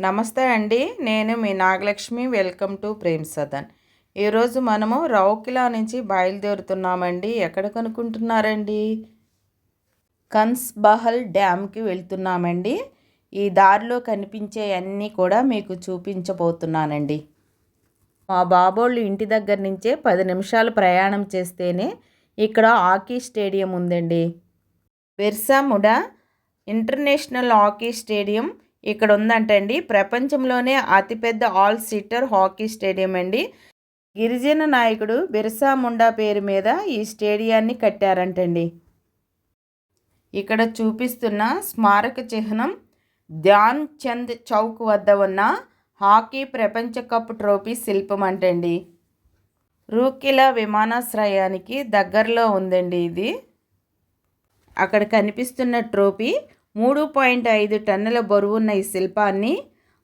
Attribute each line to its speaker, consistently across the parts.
Speaker 1: నమస్తే అండి. నేను మీ నాగలక్ష్మి. Welcome to Prem Sadan. ఈరోజు మనము రౌకిలా నుంచి బయలుదేరుతున్నామండి. ఎక్కడికి అనుకుంటున్నారండి? కన్స్బహల్ డ్యామ్కి వెళ్తున్నామండి. ఈ దారిలో కనిపించే అన్నీ కూడా మీకు చూపించబోతున్నానండి. మా బాబోళ్ళు ఇంటి దగ్గర నుంచే 10 నిమిషాలు ప్రయాణం చేస్తేనే ఇక్కడ హాకీ స్టేడియం ఉందండి. Birsa Munda international hockey stadium ఇక్కడ ఉందంటండి. ప్రపంచంలోనే అతిపెద్ద ఆల్ సీటర్ హాకీ స్టేడియం అండి. గిరిజన నాయకుడు బిర్సా ముండా పేరు మీద ఈ స్టేడియాన్ని కట్టారంటండి. ఇక్కడ చూపిస్తున్న స్మారక చిహ్నం ధ్యాన్ చంద్ చౌక్ వద్ద ఉన్న హాకీ ప్రపంచ కప్ ట్రోఫీ శిల్పం అంటండి. రూర్కెలా విమానాశ్రయానికి దగ్గరలో ఉందండి ఇది. అక్కడ కనిపిస్తున్న ట్రోఫీ 3.5 టన్నుల బరువున్న ఈ శిల్పాన్ని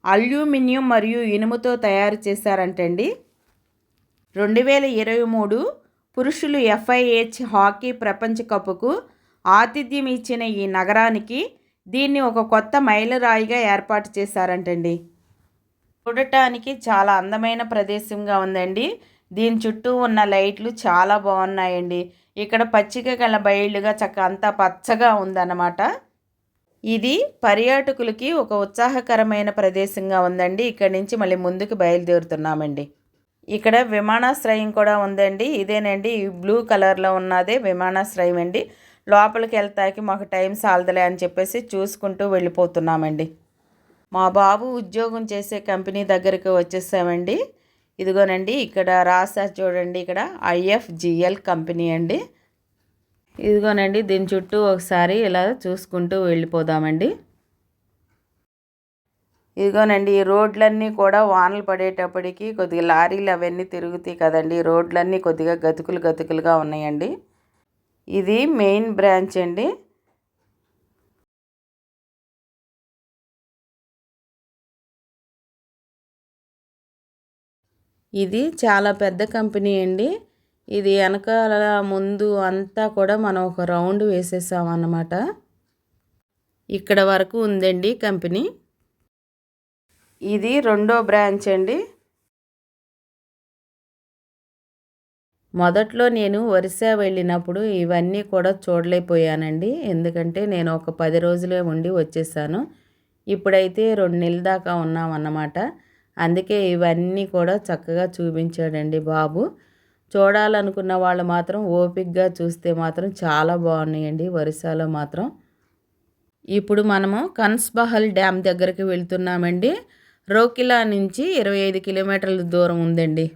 Speaker 1: అల్యూమినియం మరియు ఇనుముతో తయారు చేశారంటండి. 2023 పురుషులు FIH హాకీ ప్రపంచ కప్కు ఆతిథ్యం ఇచ్చిన ఈ నగరానికి దీన్ని ఒక కొత్త మైలురాయిగా ఏర్పాటు చేశారంటండి. చూడటానికి చాలా అందమైన ప్రదేశంగా ఉందండి. దీని చుట్టూ ఉన్న లైట్లు చాలా బాగున్నాయండి. ఇక్కడ పచ్చిక గల బయళ్ళుగా అంతా పచ్చగా ఉందన్నమాట. ఇది పర్యాటకులకి ఒక ఉత్సాహకరమైన ప్రదేశంగా ఉందండి. ఇక్కడి నుంచి మళ్ళీ ముందుకు బయలుదేరుతున్నామండి. ఇక్కడ విమానాశ్రయం కూడా ఉందండి. ఇదేనండి ఈ బ్లూ కలర్లో ఉన్నదే విమానాశ్రయం అండి. లోపలికి వెళ్తాకి మాకు టైం సాలదులే అని చెప్పేసి చూసుకుంటూ వెళ్ళిపోతున్నామండి. మా బాబు ఉద్యోగం చేసే కంపెనీ దగ్గరికి వచ్చేసామండి. ఇదిగోనండి ఇక్కడ రాసారు చూడండి. ఇక్కడ IFGL కంపెనీ అండి. ఇదిగోనండి దీని చుట్టూ ఒకసారి ఇలా చూసుకుంటూ వెళ్ళిపోదామండి. ఇదిగోనండి ఈ రోడ్లన్నీ కూడా వానలు పడేటప్పటికి కొద్దిగా లారీలు అవన్నీ తిరుగుతాయి కదండి. రోడ్లన్నీ కొద్దిగా గతుకులుగా ఉన్నాయండి. ఇది మెయిన్ బ్రాంచ్ అండి. ఇది చాలా పెద్ద కంపెనీ అండి. ఇది వెనకాల ముందు అంతా కూడా మనం ఒక రౌండ్ వేసేసాం అన్నమాట. ఇక్కడ వరకు ఉందండి కంపెనీ. ఇది రెండో బ్రాంచ్ అండి. మొదట్లో నేను ఒరిస్సా వెళ్ళినప్పుడు ఇవన్నీ కూడా చూడలేకపోయానండి. ఎందుకంటే నేను ఒక 10 రోజులే ఉండి వచ్చేసాను. ఇప్పుడైతే 2 నెలల దాకా ఉన్నామన్నమాట. అందుకే ఇవన్నీ కూడా చక్కగా చూపించాడండి బాబు. చూడాలనుకున్న వాళ్ళు మాత్రం ఓపికగా చూస్తే మాత్రం చాలా బాగున్నాయండి ఒరిస్సాలో మాత్రం. ఇప్పుడు మనము కన్స్బహల్ డ్యామ్ దగ్గరికి వెళ్తున్నామండి. రౌర్కెలా నుంచి 25 కిలోమీటర్ల దూరం ఉందండి.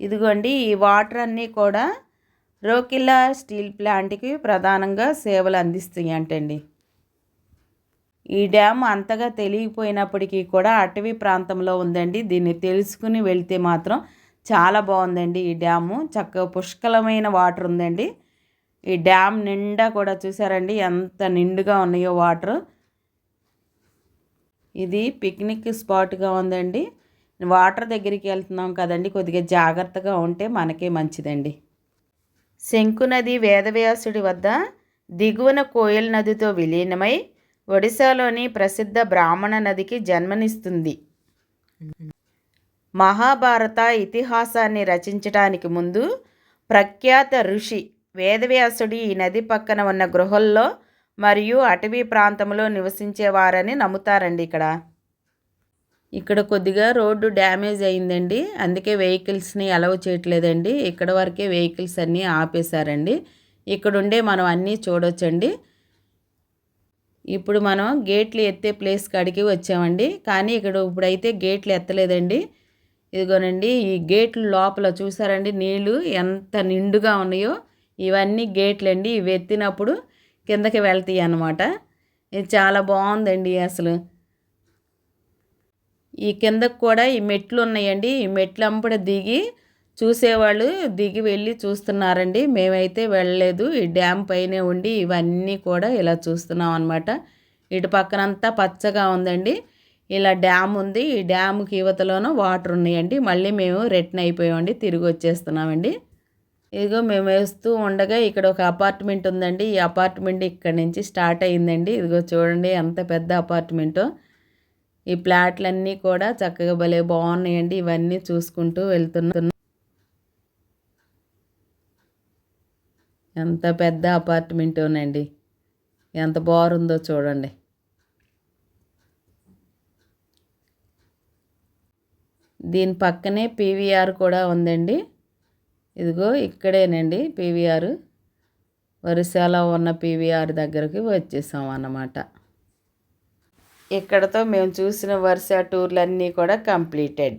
Speaker 1: ఇదిగోండి ఈ వాటర్ అన్నీ కూడా రౌర్కెలా స్టీల్ ప్లాంట్కి ప్రధానంగా సేవలు అందిస్తాయి అంటండి. ఈ డ్యామ్ అంతగా తెలియకపోయినప్పటికీ కూడా అటవీ ప్రాంతంలో ఉందండి. దీన్ని తెలుసుకుని వెళ్తే మాత్రం చాలా బాగుందండి. ఈ డ్యాము చక్కగా పుష్కలమైన వాటర్ ఉందండి. ఈ డ్యామ్ నిండా కూడా చూసారండి ఎంత నిండుగా ఉన్నాయో వాటర్. ఇది పిక్నిక్ స్పాట్గా ఉందండి. వాటర్ దగ్గరికి వెళ్తున్నాం కదండి, కొద్దిగా జాగ్రత్తగా ఉంటే మనకే మంచిదండి. శంకు నది వేదవ్యాసుడి వద్ద దిగువన కోయల్ నదితో విలీనమై ఒడిశాలోని ప్రసిద్ధ బ్రాహ్మణ నదికి జన్మనిస్తుంది. మహాభారత ఇతిహాసాన్ని రచించడానికి ముందు ప్రఖ్యాత ఋషి వేదవ్యాసుడు ఈ నది పక్కన ఉన్న గృహల్లో మరియు అటవీ ప్రాంతంలో నివసించేవారని నమ్ముతారండి. ఇక్కడ కొద్దిగా రోడ్డు డ్యామేజ్ అయిందండి. అందుకే వెహికల్స్ని అలౌ చేయట్లేదండి. ఇక్కడ వరకే వెహికల్స్ అన్నీ ఆపేశారండి. ఇక్కడుండే మనం అన్నీ చూడొచ్చండి. ఇప్పుడు మనం గేట్లు ఎత్తే ప్లేస్ కాడికి వచ్చామండి. కానీ ఇప్పుడైతే గేట్లు ఎత్తలేదండి. ఇదిగోనండి ఈ గేట్లు లోపల చూసారండి నీళ్ళు ఎంత నిండుగా ఉన్నాయో. ఇవన్నీ గేట్లు అండి. ఇవి ఎత్తినప్పుడు కిందకి వెళ్తాయి అన్నమాట. ఇది చాలా బాగుందండి అసలు. ఈ కిందకు కూడా ఈ మెట్లు ఉన్నాయండి. ఈ మెట్లు అంపడ దిగి చూసేవాళ్ళు దిగి వెళ్ళి చూస్తున్నారండి. మేమైతే వెళ్ళలేదు. ఈ డ్యామ్ పైనే ఉండి ఇవన్నీ కూడా ఇలా చూస్తున్నాం అనమాట. ఇటు పక్కనంతా పచ్చగా ఉందండి. ఇలా డ్యామ్ ఉంది. ఈ డ్యామ్కి యువతలోనూ వాటర్ ఉన్నాయండి. మళ్ళీ మేము రిటర్న్ అయిపోయామండి. తిరిగి వచ్చేస్తున్నామండి. ఇదిగో మేము వేస్తూ ఉండగా ఇక్కడ ఒక అపార్ట్మెంట్ ఉందండి. ఈ అపార్ట్మెంట్ ఇక్కడ నుంచి స్టార్ట్ అయిందండి. ఇదిగో చూడండి ఎంత పెద్ద అపార్ట్మెంటో. ఈ ప్లాట్లన్నీ కూడా చక్కగా భలే బాగున్నాయండి. ఇవన్నీ చూసుకుంటూ వెళ్తున్నాం. ఎంత పెద్ద అపార్ట్మెంటోనండి, ఎంత బాగుందో చూడండి. దీని పక్కనే పీవీఆర్ కూడా ఉందండి. ఇదిగో ఇక్కడేనండి పీవీఆర్. వరిసాల ఉన్న పీవీఆర్ దగ్గరికి వచ్చేసాం అన్నమాట. ఇక్కడతో మేము చూసిన వరుస టూర్లన్నీ కూడా కంప్లీటెడ్.